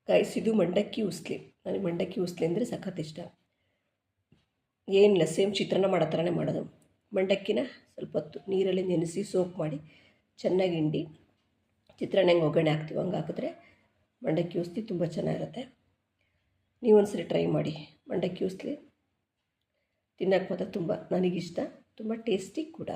Guys, ಇದು ಮಂಡಕ್ಕಿ ಉಸ್ಲಿ. ನನಗೆ ಮಂಡಕ್ಕಿ ಉಸ್ಲಿ ಅಂದರೆ ಸಖತ್ ಇಷ್ಟ. ಏನಿಲ್ಲ, ಸೇಮ್ ಚಿತ್ರಾನ್ನ ಮಾಡೋ ಥರನೇ ಮಾಡೋದು. ಮಂಡಕ್ಕಿನ ಸ್ವಲ್ಪ ಹೊತ್ತು ನೀರಲ್ಲಿ ನೆನೆಸಿ ಸೋಪ್ ಮಾಡಿ ಚೆನ್ನಾಗಿ ಹಿಂಡಿ ಚಿತ್ರಾನ್ನ ಹೆಂಗೆ ಒಗ್ಗರಣೆ ಹಾಕ್ತೀವಿ ಹಂಗೆ ಹಾಕಿದ್ರೆ ಮಂಡಕ್ಕಿ ಉಸ್ಲಿ ತುಂಬ ಚೆನ್ನಾಗಿರುತ್ತೆ. ನೀವೊಂದ್ಸರಿ ಟ್ರೈ ಮಾಡಿ. ಮಂಡಕ್ಕಿ ಉಸ್ಲಿ ತಿನ್ನೋಕ್ಕೆ ಮಾತ್ರ ತುಂಬ ನನಗಿಷ್ಟ, ತುಂಬ ಟೇಸ್ಟಿ ಕೂಡ.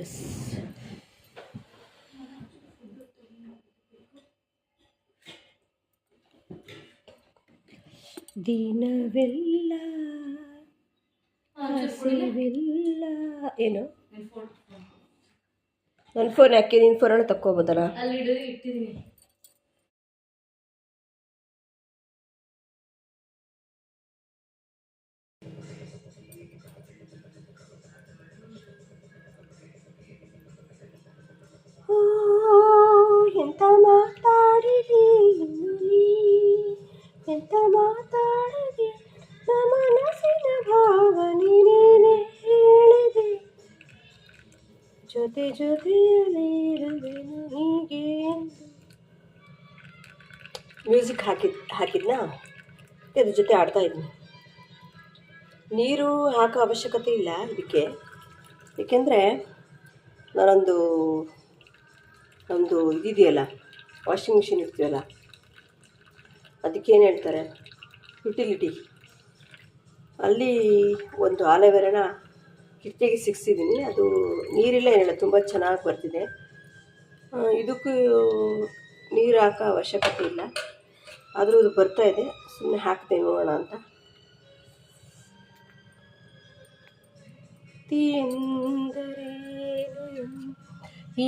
ಎಸ್, ದಿನವೆಲ್ಲ ಹಸಿವೆಲ್ಲ. ಏನು ನನ್ನ ಫೋನ್ ಯಾಕೆ? ನಿನ್ನ ಫೋನನ್ನು ತಕ್ಕೋಬೋದಲ್ಲ. ಎಂತ ಮಾತಾಡಿದೆ ಎಂತ ಮಾತಾಡಿದೆ, ಮನಸ್ಸಿನ ಭಾವನೆ ನೀನೆ ಹೇಳಿದೆ, ಜೊತೆ ಜೊತೆಯಲ್ಲಿರುವೆನು ಹೀಗೆ. ಮ್ಯೂಸಿಕ್ ಹಾಕಿದ್ನಾ ಅದ್ರ ಜೊತೆ ಆಡ್ತಾ ಇದ್ನಿ. ನೀರು ಹಾಕೋ ಅವಶ್ಯಕತೆ ಇಲ್ಲ ಇದಕ್ಕೆ, ಏಕೆಂದರೆ ನಮ್ಮದು ಇದಿದೆಯಲ್ಲ, ವಾಷಿಂಗ್ ಮಿಷಿನ್ ಇರ್ತೀವಲ್ಲ, ಅದಕ್ಕೇನು ಹೇಳ್ತಾರೆ, ಯುಟಿಲಿಟಿ, ಅಲ್ಲಿ ಒಂದು ಆಲೋವೆರಾನ ಕಿಟಕಿಗೆ ಸಿಕ್ಸಿದ್ದೀನಿ. ಅದು ನೀರಿಲ್ಲ ಏನಿಲ್ಲ, ತುಂಬ ಚೆನ್ನಾಗಿ ಬರ್ತಿದೆ. ಇದಕ್ಕೂ ನೀರು ಹಾಕೋ ಅವಶ್ಯಕತೆ ಇಲ್ಲ, ಆದರೂ ಅದು ಬರ್ತಾಯಿದೆ, ಸುಮ್ಮನೆ ಹಾಕ್ತೆ ನೋಡೋಣ ಅಂತ.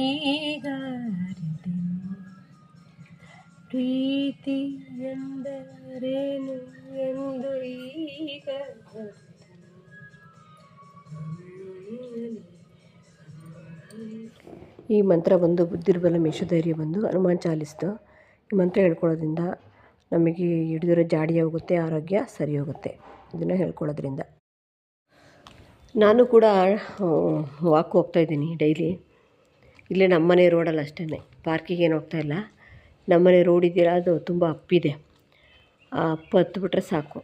ಈಗ ಪ್ರೀತಿ ಎಂದರೇನು ಎಂದು ಈಗ. ಈ ಮಂತ್ರ ಬಂದು ಬುದ್ಧಿರ್ಬಲ ಮೇಷಧೈರ್ಯ ಬಂದು ಹನುಮಾನ್ ಚಾಲಿಸ್ದು. ಈ ಮಂತ್ರ ಹೇಳ್ಕೊಳ್ಳೋದ್ರಿಂದ ನಮಗೆ ಹಿಡಿದಿರೋ ಜಾಡಿ ಹೋಗುತ್ತೆ, ಆರೋಗ್ಯ ಸರಿ ಹೋಗುತ್ತೆ. ಇದನ್ನು ಹೇಳ್ಕೊಳ್ಳೋದ್ರಿಂದ ನಾನು ಕೂಡ ವಾಕ್ ಹೋಗ್ತಾಯಿದ್ದೀನಿ ಡೈಲಿ. ಇಲ್ಲೇ ನಮ್ಮನೆ ರೋಡಲ್ಲಿ ಅಷ್ಟೇ, ಪಾರ್ಕಿಗೆ ಏನು ಹೋಗ್ತಾಯಿಲ್ಲ. ನಮ್ಮನೆ ರೋಡ್ ಇದೆಯಲ್ಲ, ಅದು ತುಂಬ ಅಪ್ಪಿದೆ. ಆ ಅಪ್ಪು ಹತ್ತಿಬಿಟ್ರೆ ಸಾಕು,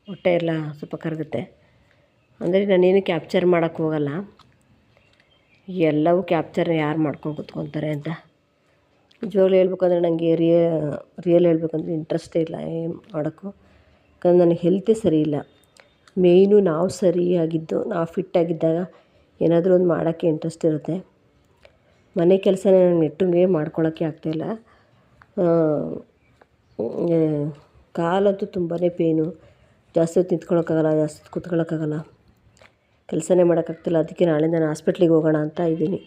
ಹೊಟ್ಟೆ ಎಲ್ಲ ಸ್ವಲ್ಪ ಕರಗುತ್ತೆ. ಅಂದರೆ ನಾನೇನು ಕ್ಯಾಪ್ಚರ್ ಮಾಡೋಕ್ಕೆ ಹೋಗಲ್ಲ, ಎಲ್ಲವೂ ಕ್ಯಾಪ್ಚರ್ ಯಾರು ಮಾಡ್ಕೊಂಡು ಕೂತ್ಕೊತಾರೆ ಅಂತ. ನಿಜವಾಗ್ಲೂ ಹೇಳ್ಬೇಕಂದ್ರೆ ನನಗೆ ರಿಯಲ್ ಹೇಳ್ಬೇಕಂದ್ರೆ ಇಂಟ್ರೆಸ್ಟೇ ಇಲ್ಲ ಏನು ಮಾಡೋಕ್ಕೂ. ಯಾಕಂದ್ರೆ ನನಗೆ ಹೆಲ್ತೇ ಸರಿ ಇಲ್ಲ. ಮೇಯ್ನು ನಾವು ಸರಿಯಾಗಿದ್ದು, ನಾವು ಫಿಟ್ಟಾಗಿದ್ದಾಗ ಏನಾದರೂ ಒಂದು ಮಾಡೋಕ್ಕೆ ಇಂಟ್ರೆಸ್ಟ್ ಇರುತ್ತೆ. ಮನೆ ಕೆಲಸನೇ ನನಗೆ ನೆಟ್ಟಗೆ ಮಾಡ್ಕೊಳ್ಳೋಕ್ಕೆ ಆಗ್ತಾಯಿಲ್ಲ. ಕಾಲಂತೂ ತುಂಬಾ ಪೇನು, ಜಾಸ್ತಿ ಹೊತ್ತು ನಿಂತ್ಕೊಳ್ಳೋಕ್ಕಾಗಲ್ಲ, ಜಾಸ್ತಿ ಹೊತ್ತು ಕೂತ್ಕೊಳ್ಳೋಕ್ಕಾಗಲ್ಲ, ಕೆಲಸನೇ ಮಾಡೋಕ್ಕಾಗ್ತಿಲ್ಲ. ಅದಕ್ಕೆ ನಾಳೆ ನಾನು ಹಾಸ್ಪಿಟ್ಲಿಗೆ ಹೋಗೋಣ ಅಂತ ಇದ್ದೀನಿ.